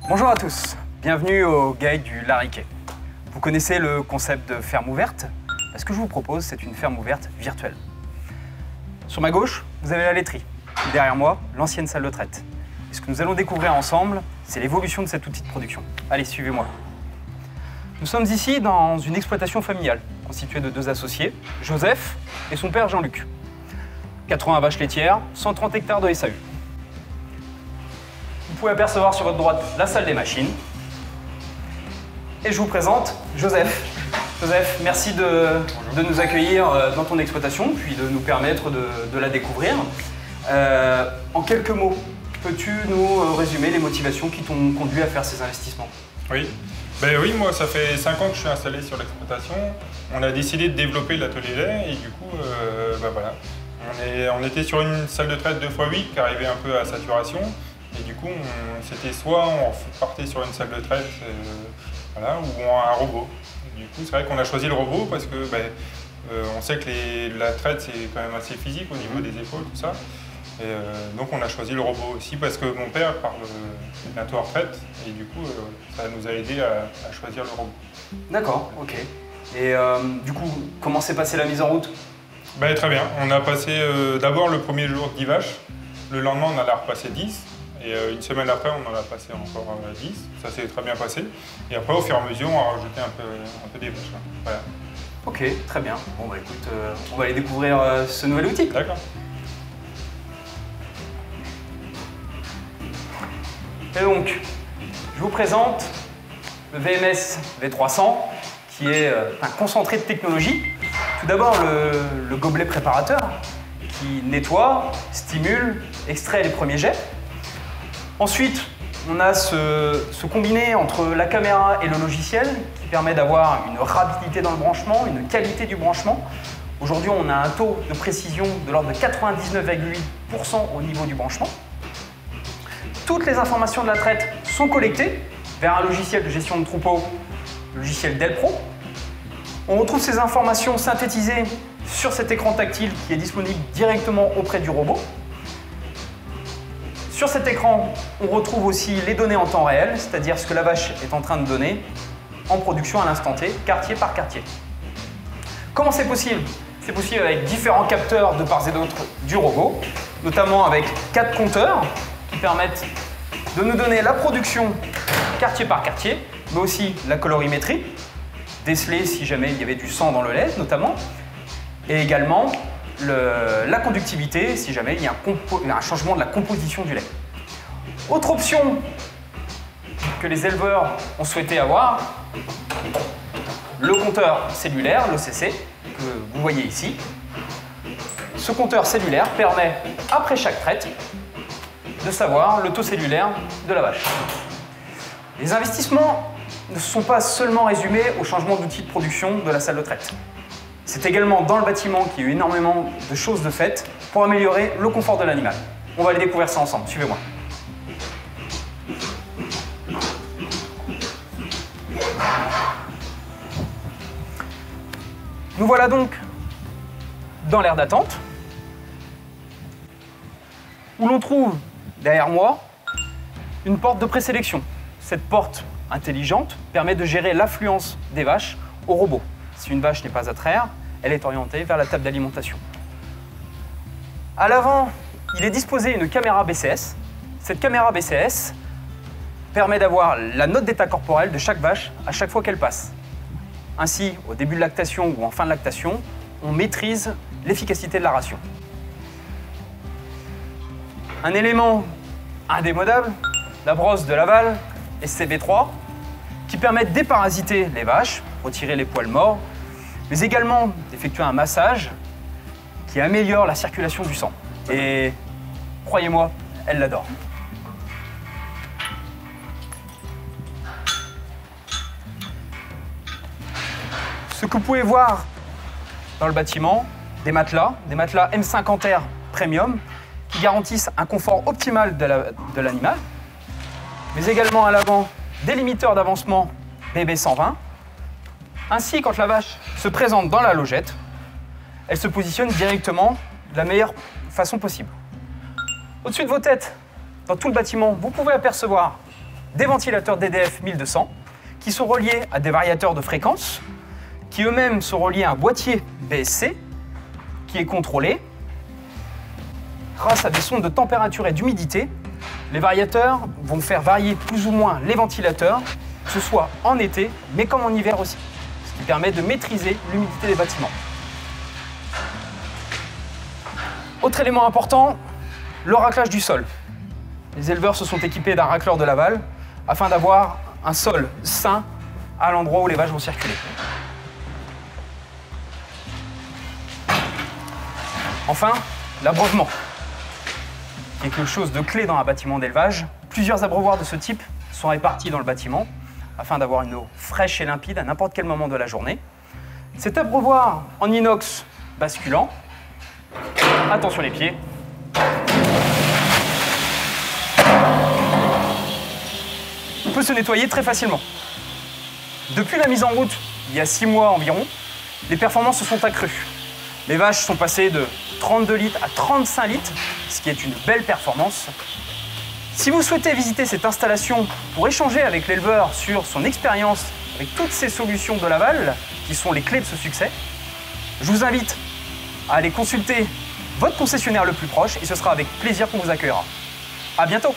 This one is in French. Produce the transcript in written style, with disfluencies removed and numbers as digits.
Bonjour à tous, bienvenue au guide du Lariquet. Vous connaissez le concept de ferme ouverte? Ce que je vous propose, c'est une ferme ouverte virtuelle. Sur ma gauche, vous avez la laiterie. Et derrière moi, l'ancienne salle de traite. Et ce que nous allons découvrir ensemble, c'est l'évolution de cet outil de production. Allez, suivez-moi. Nous sommes ici dans une exploitation familiale, constituée de deux associés, Joseph et son père Jean-Luc. 80 vaches laitières, 130 hectares de SAU. Vous pouvez apercevoir sur votre droite la salle des machines. Et je vous présente Joseph. Joseph, merci de nous accueillir dans ton exploitation, puis de nous permettre de la découvrir. En quelques mots, peux-tu nous résumer les motivations qui t'ont conduit à faire ces investissements? Oui. Oui, moi ça fait 5 ans que je suis installé sur l'exploitation. On a décidé de développer l'atelier lait et du coup, voilà. On était sur une salle de traite 2x8 qui arrivait un peu à saturation. Et du coup, c'était soit on partait sur une salle de traite voilà, ou un robot. Et du coup, c'est vrai qu'on a choisi le robot parce que on sait que la traite, c'est quand même assez physique au niveau des épaules, tout ça. Et donc on a choisi le robot aussi parce que mon père part bientôt en retraite et du coup, ça nous a aidé à choisir le robot. D'accord, ok. Et du coup, comment s'est passée la mise en route? Très bien. On a passé d'abord le premier jour 10 vaches. Le lendemain, on en a repassé 10. Et une semaine après, on en a passé encore 10. Ça s'est très bien passé. Et après, au fur et à mesure, on a rajouté un peu des vaches. Voilà. Ok, très bien. Bon, écoute, on va aller découvrir ce nouvel outil. D'accord. Et donc, je vous présente le VMS V300, qui est un concentré de technologie. Tout d'abord, le gobelet préparateur, qui nettoie, stimule, extrait les premiers jets. Ensuite, on a ce combiné entre la caméra et le logiciel qui permet d'avoir une rapidité dans le branchement, une qualité du branchement. Aujourd'hui, on a un taux de précision de l'ordre de 99,8% au niveau du branchement. Toutes les informations de la traite sont collectées vers un logiciel de gestion de troupeau, le logiciel Delpro. On retrouve ces informations synthétisées sur cet écran tactile qui est disponible directement auprès du robot. Sur cet écran, on retrouve aussi les données en temps réel, c'est-à-dire ce que la vache est en train de donner en production à l'instant T, quartier par quartier. Comment c'est possible? C'est possible avec différents capteurs de part et d'autre du robot, notamment avec 4 compteurs qui permettent de nous donner la production quartier par quartier, mais aussi la colorimétrie, déceler si jamais il y avait du sang dans le lait notamment, et également la conductivité si jamais il y a un changement de la composition du lait. Autre option que les éleveurs ont souhaité avoir, le compteur cellulaire, l'OCC, que vous voyez ici. Ce compteur cellulaire permet, après chaque traite, de savoir le taux cellulaire de la vache. Les investissements ne sont pas seulement résumés au changement d'outil de production de la salle de traite. C'est également dans le bâtiment qu'il y a eu énormément de choses de faites pour améliorer le confort de l'animal. On va aller découvrir ça ensemble, suivez-moi. Nous voilà donc dans l'aire d'attente, où l'on trouve derrière moi une porte de présélection. Cette porte intelligente permet de gérer l'affluence des vaches au robot. Si une vache n'est pas à traire, elle est orientée vers la table d'alimentation. À l'avant, il est disposé une caméra BCS. Cette caméra BCS permet d'avoir la note d'état corporel de chaque vache à chaque fois qu'elle passe. Ainsi, au début de lactation ou en fin de lactation, on maîtrise l'efficacité de la ration. Un élément indémodable, la brosse de Laval SCB3, qui permet de déparasiter les vaches, retirer les poils morts, mais également d'effectuer un massage qui améliore la circulation du sang. Et croyez-moi, elle l'adore. Ce que vous pouvez voir dans le bâtiment, des matelas M50R Premium qui garantissent un confort optimal de l'animal, mais également à l'avant des limiteurs d'avancement BB120. Ainsi, quand la vache se présente dans la logette, elle se positionne directement de la meilleure façon possible. Au-dessus de vos têtes, dans tout le bâtiment, vous pouvez apercevoir des ventilateurs DDF 1200 qui sont reliés à des variateurs de fréquence qui eux-mêmes sont reliés à un boîtier BSC qui est contrôlé grâce à des sondes de température et d'humidité. Les variateurs vont faire varier plus ou moins les ventilateurs, que ce soit en été, mais comme en hiver aussi, ce qui permet de maîtriser l'humidité des bâtiments. Autre élément important, le raclage du sol. Les éleveurs se sont équipés d'un racleur de Laval afin d'avoir un sol sain à l'endroit où les vaches vont circuler. Enfin, l'abreuvement, qui est quelque chose de clé dans un bâtiment d'élevage. Plusieurs abreuvoirs de ce type sont répartis dans le bâtiment afin d'avoir une eau fraîche et limpide à n'importe quel moment de la journée. Cet abreuvoir en inox basculant, attention les pieds, peut se nettoyer très facilement. Depuis la mise en route, il y a 6 mois environ, les performances se sont accrues. Les vaches sont passées de 32 litres à 35 litres, ce qui est une belle performance. Si vous souhaitez visiter cette installation pour échanger avec l'éleveur sur son expérience avec toutes ces solutions de Laval, qui sont les clés de ce succès, je vous invite à aller consulter votre concessionnaire le plus proche et ce sera avec plaisir qu'on vous accueillera. À bientôt!